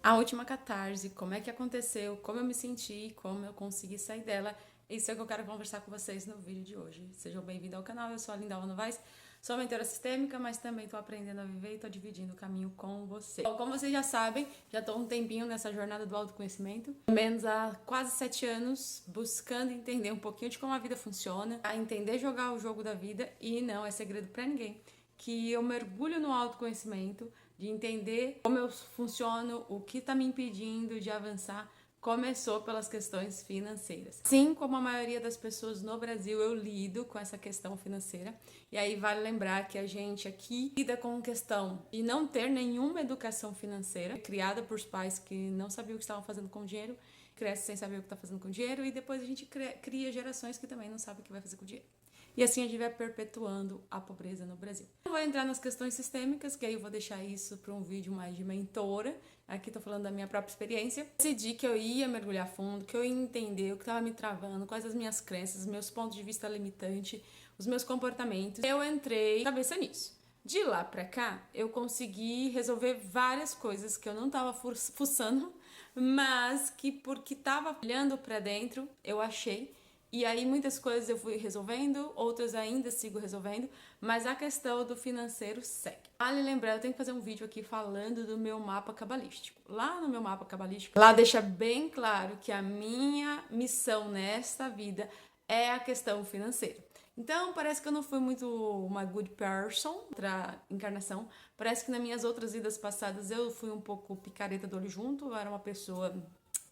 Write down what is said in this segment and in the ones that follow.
A última catarse, como é que aconteceu, como eu me senti, como eu consegui sair dela. Isso é o que eu quero conversar com vocês no vídeo de hoje. Sejam bem-vindos ao canal, eu sou a Linda Novaes, sou mentora sistêmica, mas também estou aprendendo a viver e estou dividindo o caminho com você. Bom, como vocês já sabem, já estou um tempinho nessa jornada do autoconhecimento, pelo menos há quase 7 anos, buscando entender um pouquinho de como a vida funciona, a entender jogar o jogo da vida, e não é segredo para ninguém que eu mergulho no autoconhecimento, de entender como eu funciono, o que está me impedindo de avançar, começou pelas questões financeiras. Assim como a maioria das pessoas no Brasil, eu lido com essa questão financeira. E aí vale lembrar que a gente aqui lida com a questão de não ter nenhuma educação financeira, criada por pais que não sabiam o que estavam fazendo com o dinheiro, cresce sem saber o que está fazendo com o dinheiro, e depois a gente cria gerações que também não sabem o que vai fazer com o dinheiro. E assim a gente vai perpetuando a pobreza no Brasil. Não vou entrar nas questões sistêmicas, que aí eu vou deixar isso para um vídeo mais de mentora. Aqui tô falando da minha própria experiência. Decidi que eu ia mergulhar fundo, que eu ia entender o que estava me travando, quais as minhas crenças, meus pontos de vista limitantes, os meus comportamentos. Eu entrei cabeça nisso. De lá pra cá, eu consegui resolver várias coisas que eu não tava fuçando, mas que porque tava olhando pra dentro, eu achei. E aí muitas coisas eu fui resolvendo, outras ainda sigo resolvendo, mas a questão do financeiro segue. Vale lembrar, eu tenho que fazer um vídeo aqui falando do meu mapa cabalístico. Lá no meu mapa cabalístico, lá deixa bem claro que a minha missão nesta vida é a questão financeira. Então, parece que eu não fui muito uma good person pra encarnação. Parece que nas minhas outras vidas passadas eu fui um pouco picareta do olho junto, eu era uma pessoa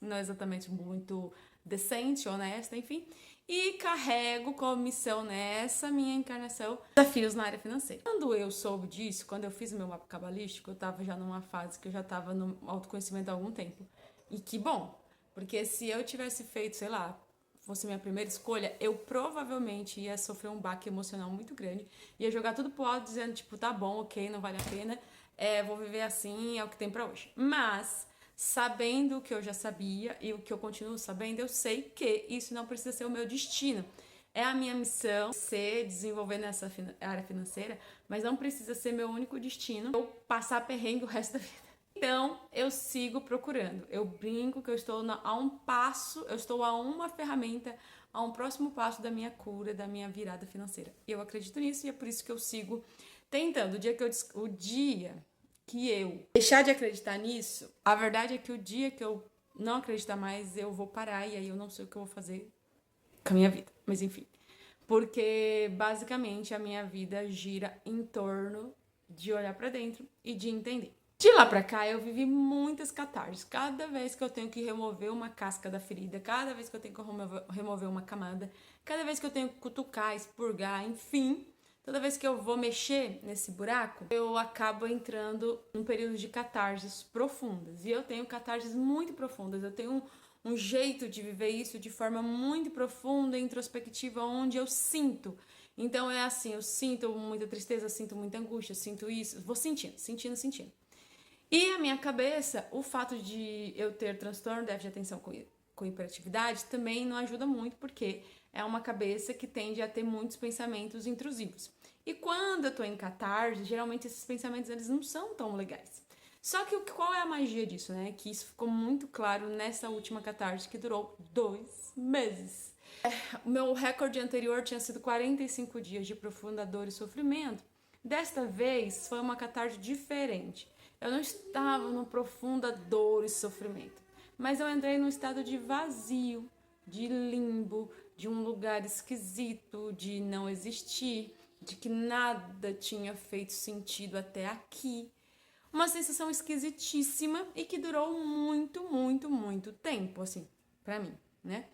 não exatamente muito decente, honesta, enfim. E carrego como missão nessa minha encarnação desafios na área financeira. Quando eu soube disso, quando eu fiz o meu mapa cabalístico, eu tava já numa fase que eu já tava no autoconhecimento há algum tempo. E que bom, porque se eu tivesse feito, sei lá, fosse minha primeira escolha, eu provavelmente ia sofrer um baque emocional muito grande, ia jogar tudo pro alto dizendo, tipo, tá bom, ok, não vale a pena, vou viver assim, é o que tem pra hoje. Mas sabendo o que eu já sabia e o que eu continuo sabendo, eu sei que isso não precisa ser o meu destino. É a minha missão ser desenvolver nessa área financeira, mas não precisa ser meu único destino eu passar perrengue o resto da vida. Então, eu sigo procurando. Eu brinco que eu estou a um passo, eu estou a uma ferramenta, a um próximo passo da minha cura, da minha virada financeira. Eu acredito nisso e é por isso que eu sigo tentando. O dia que eu deixar de acreditar nisso, a verdade é que o dia que eu não acreditar mais, eu vou parar e aí eu não sei o que eu vou fazer com a minha vida. Mas enfim, porque basicamente a minha vida gira em torno de olhar pra dentro e de entender. De lá pra cá, eu vivi muitas catarses. Cada vez que eu tenho que remover uma casca da ferida, cada vez que eu tenho que remover uma camada, cada vez que eu tenho que cutucar, expurgar, enfim, toda vez que eu vou mexer nesse buraco, eu acabo entrando num período de catarses profundas. E eu tenho catarses muito profundas. Eu tenho um jeito de viver isso de forma muito profunda, introspectiva, onde eu sinto. Então é assim, eu sinto muita tristeza, eu sinto muita angústia, eu sinto isso, vou sentindo, sentindo, sentindo. E a minha cabeça, o fato de eu ter transtorno, déficit de atenção com hiperatividade, também não ajuda muito, porque é uma cabeça que tende a ter muitos pensamentos intrusivos. E quando eu tô em catarse, geralmente esses pensamentos eles não são tão legais. Só que qual é a magia disso, né? Que isso ficou muito claro nessa última catarse, que durou 2 meses. O meu recorde anterior tinha sido 45 dias de profunda dor e sofrimento. Desta vez foi uma catarse diferente. Eu não estava numa profunda dor e sofrimento, mas eu entrei num estado de vazio, de limbo, de um lugar esquisito, de não existir, de que nada tinha feito sentido até aqui. Uma sensação esquisitíssima e que durou muito, muito, muito tempo, assim, pra mim, né?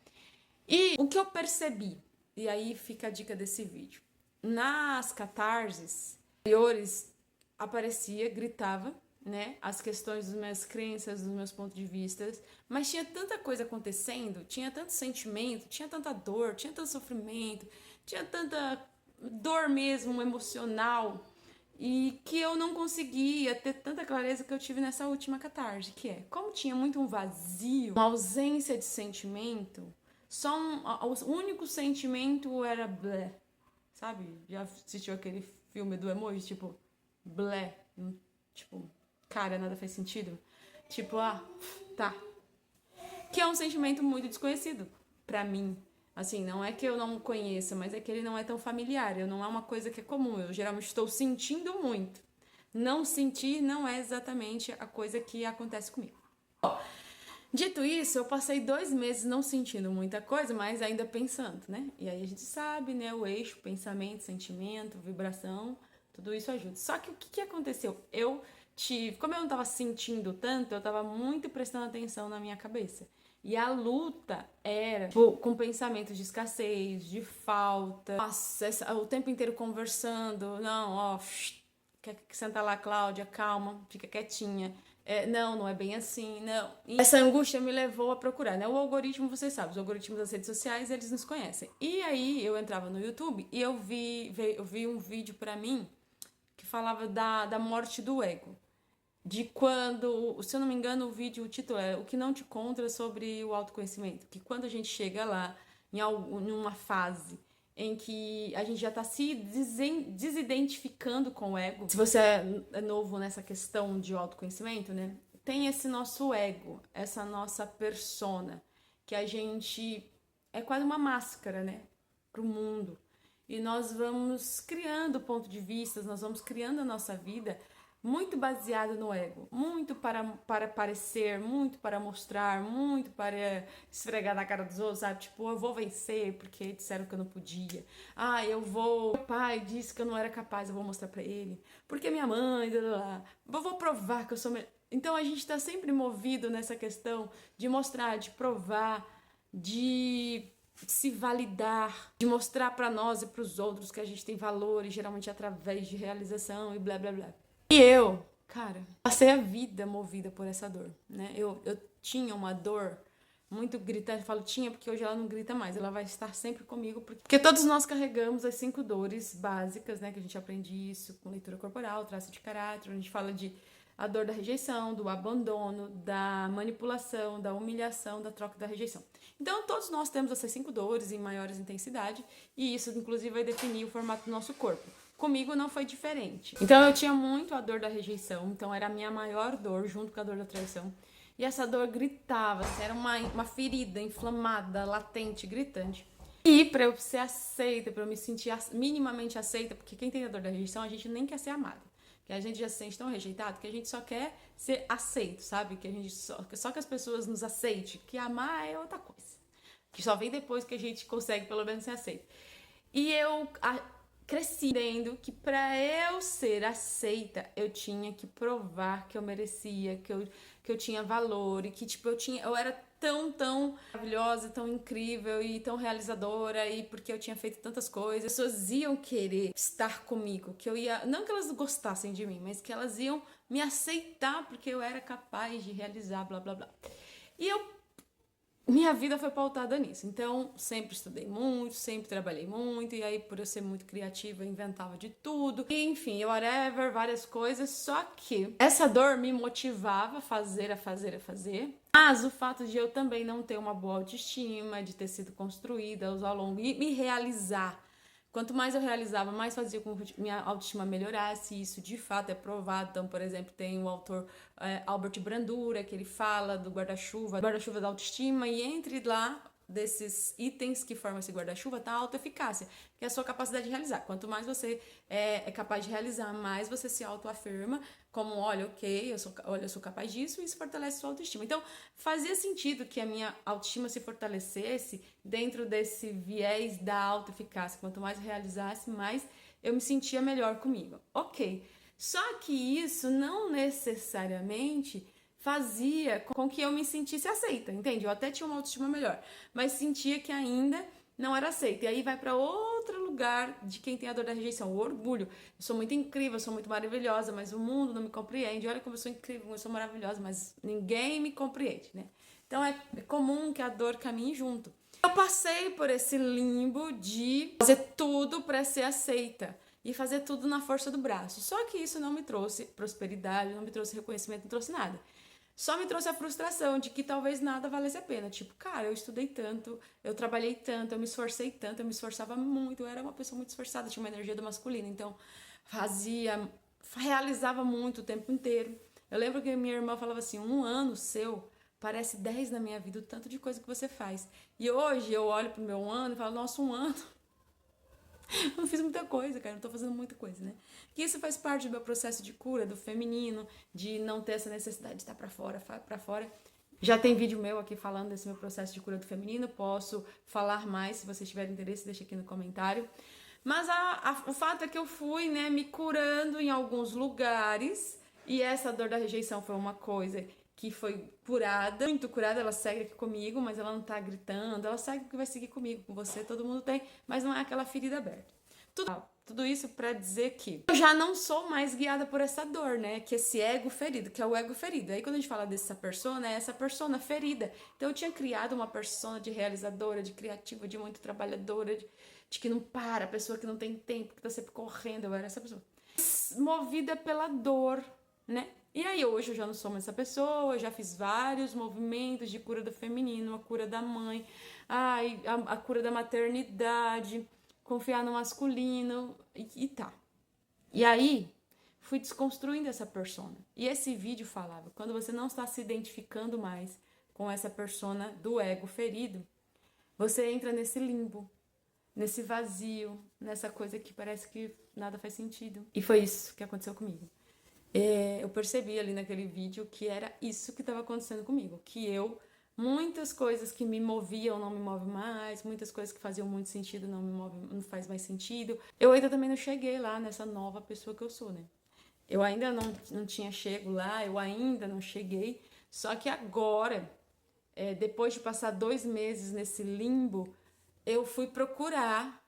E o que eu percebi, e aí fica a dica desse vídeo, nas catarses anteriores aparecia, gritava, né, as questões das minhas crenças, dos meus pontos de vista, mas tinha tanta coisa acontecendo, tinha tanto sentimento, tinha tanta dor, tinha tanto sofrimento, tinha tanta dor mesmo emocional, e que eu não conseguia ter tanta clareza que eu tive nessa última catarse, que é, como tinha muito um vazio, uma ausência de sentimento, o único sentimento era blé, sabe? Já assistiu aquele filme do emoji, tipo, blé, tipo, cara, nada faz sentido? Tipo, tá. Que é um sentimento muito desconhecido pra mim. Assim, não é que eu não conheça, mas é que ele não é tão familiar. Não é uma coisa que é comum. Eu geralmente estou sentindo muito. Não sentir não é exatamente a coisa que acontece comigo. Dito isso, eu passei 2 meses não sentindo muita coisa, mas ainda pensando, né? E aí a gente sabe, né? O eixo, pensamento, sentimento, vibração, tudo isso ajuda. Só que o que aconteceu? Como eu não estava sentindo tanto, eu estava muito prestando atenção na minha cabeça. E a luta era com pensamentos de escassez, de falta. Nossa, o tempo inteiro conversando. Não, senta lá, Cláudia, calma, fica quietinha. Não é bem assim, não. E essa angústia me levou a procurar, né? O algoritmo, vocês sabem, os algoritmos das redes sociais, eles nos conhecem. E aí eu entrava no YouTube e eu vi um vídeo pra mim que falava da morte do ego. De quando, se eu não me engano, o título é O que não te conta sobre o autoconhecimento. Que quando a gente chega lá, em uma fase em que a gente já está se desidentificando com o ego. Se você é novo nessa questão de autoconhecimento, né? Tem esse nosso ego, essa nossa persona, que a gente é quase uma máscara, né? Para o mundo. E nós vamos criando ponto de vista, nós vamos criando a nossa vida muito baseado no ego, muito para parecer, muito para mostrar, muito para esfregar na cara dos outros, sabe? Tipo, eu vou vencer porque disseram que eu não podia. Meu pai disse que eu não era capaz, eu vou mostrar para ele. Porque minha mãe, eu vou provar que eu sou melhor. Então a gente está sempre movido nessa questão de mostrar, de provar, de se validar, de mostrar para nós e para os outros que a gente tem valor, e geralmente através de realização e blá blá blá. E eu, cara, passei a vida movida por essa dor, né? Eu tinha uma dor muito gritante, eu falo tinha porque hoje ela não grita mais, ela vai estar sempre comigo, porque todos nós carregamos as 5 dores básicas, né? Que a gente aprende isso com leitura corporal, traço de caráter, a gente fala de a dor da rejeição, do abandono, da manipulação, da humilhação, da troca e da rejeição. Então, todos nós temos essas 5 dores em maiores intensidade, e isso, inclusive, vai definir o formato do nosso corpo. Comigo não foi diferente. Então, eu tinha muito a dor da rejeição, então era a minha maior dor, junto com a dor da traição. E essa dor gritava, assim, era uma ferida inflamada, latente, gritante. E pra eu ser aceita, pra eu me sentir minimamente aceita, porque quem tem a dor da rejeição, a gente nem quer ser amado. Que a gente já se sente tão rejeitado que a gente só quer ser aceito, sabe? Que a gente só que as pessoas nos aceitem, que amar é outra coisa. Que só vem depois que a gente consegue pelo menos ser aceito. E eu cresci entendendo que para eu ser aceita, eu tinha que provar que eu merecia, que eu tinha valor e que tipo eu era tão maravilhosa, tão incrível e tão realizadora, e porque eu tinha feito tantas coisas, as pessoas iam querer estar comigo, que eu ia, não que elas gostassem de mim, mas que elas iam me aceitar porque eu era capaz de realizar, blá blá blá. E minha vida foi pautada nisso, então sempre estudei muito, sempre trabalhei muito, e aí por eu ser muito criativa eu inventava de tudo, e, enfim, whatever, várias coisas, só que essa dor me motivava a fazer, mas o fato de eu também não ter uma boa autoestima, de ter sido construída ao longo, e me realizar. Quanto mais eu realizava, mais fazia com que minha autoestima melhorasse, e isso de fato é provado. Então, por exemplo, tem o autor Albert Bandura, que ele fala do guarda-chuva da autoestima, e entre lá, desses itens que formam esse guarda-chuva, tá a autoeficácia, que é a sua capacidade de realizar. Quanto mais você é capaz de realizar, mais você se autoafirma, como, olha, ok, eu sou capaz disso, e isso fortalece sua autoestima. Então, fazia sentido que a minha autoestima se fortalecesse dentro desse viés da autoeficácia. Quanto mais eu realizasse, mais eu me sentia melhor comigo. Ok, só que isso não necessariamente fazia com que eu me sentisse aceita, entende? Eu até tinha uma autoestima melhor, mas sentia que ainda não era aceita. E aí vai para outro lugar de quem tem a dor da rejeição, o orgulho. Eu sou muito incrível, eu sou muito maravilhosa, mas o mundo não me compreende. Olha como eu sou incrível, eu sou maravilhosa, mas ninguém me compreende, né? Então é comum que a dor caminhe junto. Eu passei por esse limbo de fazer tudo para ser aceita e fazer tudo na força do braço. Só que isso não me trouxe prosperidade, não me trouxe reconhecimento, não trouxe nada. Só me trouxe a frustração de que talvez nada valesse a pena. Tipo, cara, eu estudei tanto, eu trabalhei tanto, eu me esforcei tanto, eu me esforçava muito, eu era uma pessoa muito esforçada, tinha uma energia do masculino, então realizava muito o tempo inteiro. Eu lembro que minha irmã falava assim, 1 ano seu parece 10 na minha vida, o tanto de coisa que você faz. E hoje eu olho pro meu 1 ano e falo, nossa, 1 ano, eu não fiz muita coisa, cara, não tô fazendo muita coisa, né? Que isso faz parte do meu processo de cura, do feminino, de não ter essa necessidade de estar pra fora, pra fora. Já tem vídeo meu aqui falando desse meu processo de cura do feminino, posso falar mais, se vocês tiverem interesse, deixa aqui no comentário. Mas o fato é que eu fui, né, me curando em alguns lugares, e essa dor da rejeição foi uma coisa que foi curada, muito curada, ela segue aqui comigo, mas ela não tá gritando, ela segue porque vai seguir comigo, com você, todo mundo tem, mas não é aquela ferida aberta. Tudo isso pra dizer que eu já não sou mais guiada por essa dor, né? Que esse ego ferido, que é o ego ferido. Aí quando a gente fala dessa persona, é essa persona ferida. Então eu tinha criado uma persona de realizadora, de criativa, de muito trabalhadora, de que não para, pessoa que não tem tempo, que tá sempre correndo. Eu era essa pessoa. Movida pela dor, né? E aí hoje eu já não sou mais essa pessoa, eu já fiz vários movimentos de cura do feminino, a cura da mãe, a cura da maternidade, confiar no masculino e tá. E aí fui desconstruindo essa persona. E esse vídeo falava, quando você não está se identificando mais com essa persona do ego ferido, você entra nesse limbo, nesse vazio, nessa coisa que parece que nada faz sentido. E foi isso que aconteceu comigo. Eu percebi ali naquele vídeo que era isso que estava acontecendo comigo, que muitas coisas que me moviam não me movem mais, muitas coisas que faziam muito sentido não faz mais sentido. Eu ainda também não cheguei lá nessa nova pessoa que eu sou, né? Eu ainda não tinha chego lá, eu ainda não cheguei, só que agora, depois de passar 2 meses nesse limbo, eu fui procurar,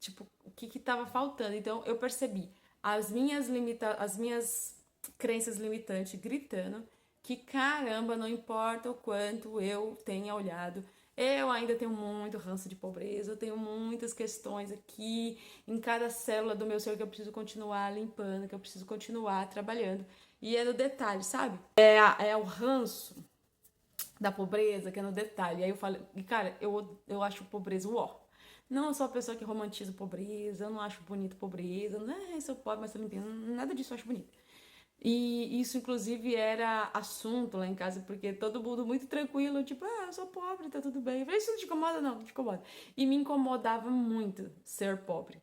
tipo, o que estava faltando. Então eu percebi as minhas crenças limitantes gritando que, caramba, não importa o quanto eu tenha olhado, eu ainda tenho muito ranço de pobreza, eu tenho muitas questões aqui em cada célula do meu ser que eu preciso continuar limpando, que eu preciso continuar trabalhando. E é no detalhe, sabe? É o ranço da pobreza, que é no detalhe. Aí eu falei, cara, eu acho pobreza uó. Não, eu sou uma pessoa que romantiza pobreza, eu não acho bonito pobreza, não é, sou pobre, mas tô limpando, nada disso eu acho bonito. E isso, inclusive, era assunto lá em casa, porque todo mundo muito tranquilo, tipo, eu sou pobre, tá tudo bem. Eu falei, isso não te incomoda? Não, não te incomoda. E me incomodava muito ser pobre.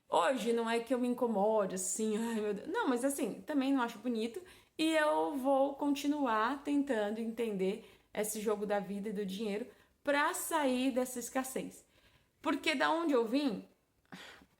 Hoje não é que eu me incomode, assim, ai meu Deus. Não, mas assim, também não acho bonito. E eu vou continuar tentando entender esse jogo da vida e do dinheiro pra sair dessa escassez. Porque da onde eu vim,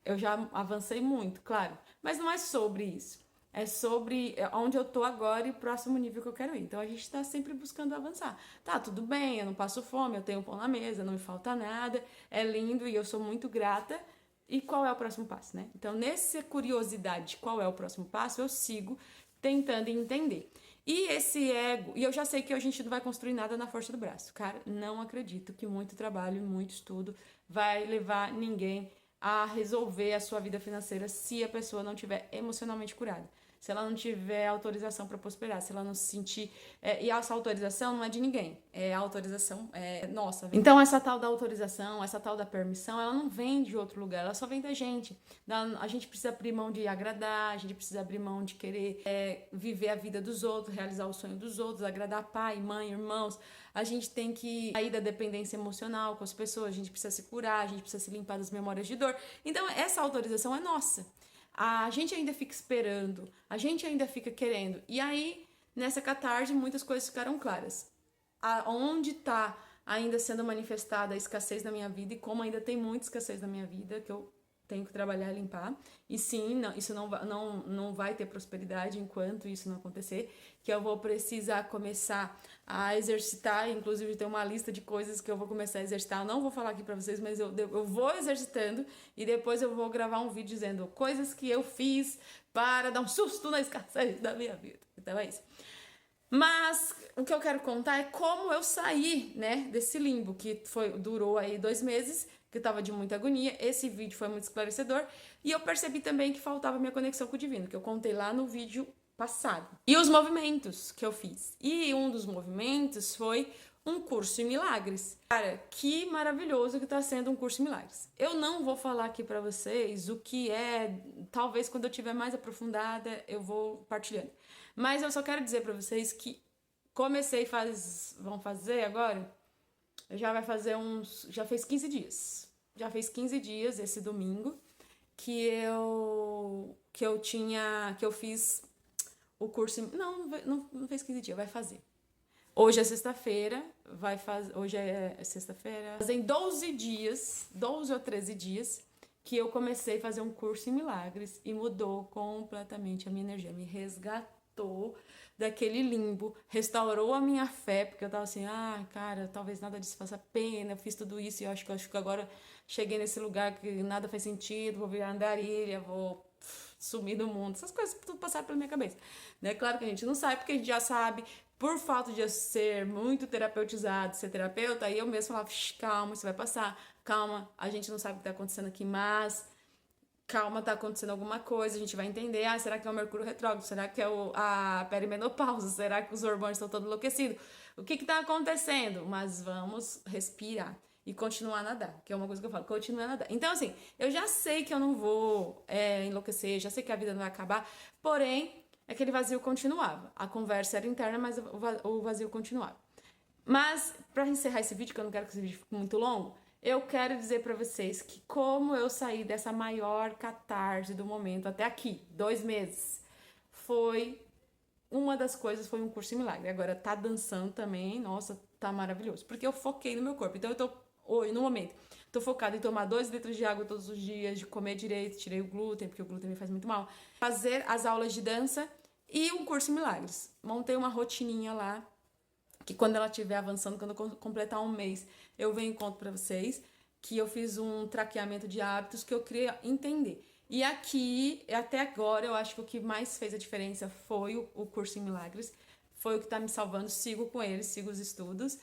eu já avancei muito, claro. Mas não é sobre isso. É sobre onde eu tô agora e o próximo nível que eu quero ir. Então a gente tá sempre buscando avançar. Tá, tudo bem, eu não passo fome, eu tenho pão na mesa, não me falta nada, é lindo e eu sou muito grata. E qual é o próximo passo, né? Então, nessa curiosidade de qual é o próximo passo, eu sigo tentando entender. E esse ego, e eu já sei que a gente não vai construir nada na força do braço. Cara, não acredito que muito trabalho, muito estudo vai levar ninguém a resolver a sua vida financeira se a pessoa não tiver emocionalmente curada. Se ela não tiver autorização para prosperar, se ela não se sentir... e essa autorização não é de ninguém, é a autorização nossa. Então, essa tal da autorização, essa tal da permissão, ela não vem de outro lugar, ela só vem da gente. A gente precisa abrir mão de agradar, a gente precisa abrir mão de querer viver a vida dos outros, realizar o sonho dos outros, agradar pai, mãe, irmãos. A gente tem que sair da dependência emocional com as pessoas, a gente precisa se curar, a gente precisa se limpar das memórias de dor. Então, essa autorização é nossa. A gente ainda fica esperando, a gente ainda fica querendo. E aí, nessa catarse, muitas coisas ficaram claras. Onde está ainda sendo manifestada a escassez na minha vida e como ainda tem muita escassez na minha vida, que eu tenho que trabalhar e limpar. E sim, isso não vai ter prosperidade enquanto isso não acontecer, que eu vou precisar começar a exercitar, inclusive tem uma lista de coisas que eu vou começar a exercitar, eu não vou falar aqui pra vocês, mas eu vou exercitando e depois eu vou gravar um vídeo dizendo coisas que eu fiz para dar um susto na escassez da minha vida. Então é isso. Mas o que eu quero contar é como eu saí, né, desse limbo que durou aí 2 meses, que eu tava de muita agonia. Esse vídeo foi muito esclarecedor e eu percebi também que faltava minha conexão com o divino, que eu contei lá no vídeo passado. E os movimentos que eu fiz. E um dos movimentos foi um curso em milagres. Cara, que maravilhoso que tá sendo um curso em milagres. Eu não vou falar aqui pra vocês o que é, talvez quando eu tiver mais aprofundada eu vou partilhando. Mas eu só quero dizer pra vocês que comecei vão fazer agora, já fez 15 dias. Já fez 15 dias esse domingo que eu fiz o curso, não fez 15 dias, vai fazer. Hoje é sexta-feira, hoje é sexta-feira. Fazem 12 dias, 12 ou 13 dias que eu comecei a fazer um curso em milagres e mudou completamente a minha energia, me resgatou daquele limbo, restaurou a minha fé, porque eu tava assim, cara, talvez nada disso faça pena, eu fiz tudo isso e eu acho que agora cheguei nesse lugar que nada faz sentido, vou virar andarilha, vou sumir do mundo, essas coisas tudo passaram pela minha cabeça, né? Claro que a gente não sabe, porque a gente já sabe, por fato de eu ser muito terapeutizado, ser terapeuta, aí eu mesmo falava, calma, isso vai passar, calma, a gente não sabe o que tá acontecendo aqui, mas calma, tá acontecendo alguma coisa, a gente vai entender, será que é o Mercúrio retrógrado, será que é a perimenopausa, será que os hormônios estão todos enlouquecidos, o que tá acontecendo? Mas vamos respirar e continuar a nadar, que é uma coisa que eu falo, continuar a nadar. Então, assim, eu já sei que eu não vou enlouquecer, já sei que a vida não vai acabar, porém, aquele vazio continuava. A conversa era interna, mas o vazio continuava. Mas, pra encerrar esse vídeo, que eu não quero que esse vídeo fique muito longo, eu quero dizer pra vocês que como eu saí dessa maior catarse do momento até aqui, 2 meses, uma das coisas foi um curso em milagre. Agora, tá dançando também, nossa, tá maravilhoso. Porque eu foquei no meu corpo. Então, eu tô, hoje, no momento, tô focada em tomar 2 litros de água todos os dias, de comer direito, tirei o glúten, porque o glúten me faz muito mal. Fazer as aulas de dança e um curso em milagres. Montei uma rotininha lá, que quando ela estiver avançando, quando eu completar 1 mês, eu venho e conto pra vocês que eu fiz um traqueamento de hábitos que eu queria entender. E aqui, até agora, eu acho que o que mais fez a diferença foi o curso em milagres. Foi o que tá me salvando, sigo com ele, sigo os estudos.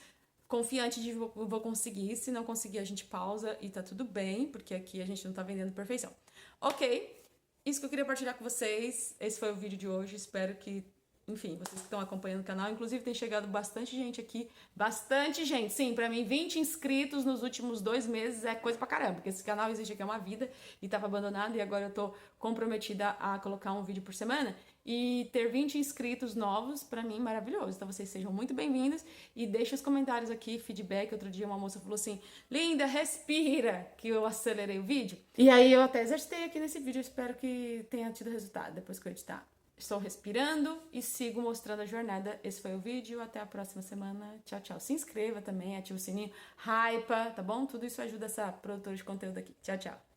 Confiante de que vou conseguir, se não conseguir a gente pausa e tá tudo bem, porque aqui a gente não tá vendendo perfeição. Ok, isso que eu queria partilhar com vocês, esse foi o vídeo de hoje, espero que, enfim, vocês que estão acompanhando o canal, inclusive tem chegado bastante gente aqui, bastante gente, sim, pra mim 20 inscritos nos últimos 2 meses é coisa pra caramba, porque esse canal existe aqui há uma vida e tava abandonado e agora eu tô comprometida a colocar um vídeo por semana e ter 20 inscritos novos, pra mim, maravilhoso, então vocês sejam muito bem-vindos e deixem os comentários aqui, feedback. Outro dia uma moça falou assim, linda, respira, que eu acelerei o vídeo, e aí eu até exercitei aqui nesse vídeo, eu espero que tenha tido resultado depois que eu editar. Estou respirando e sigo mostrando a jornada. Esse foi o vídeo. Até a próxima semana. Tchau, tchau. Se inscreva também, ativa o sininho, hypa, tá bom? Tudo isso ajuda essa produtora de conteúdo aqui. Tchau, tchau.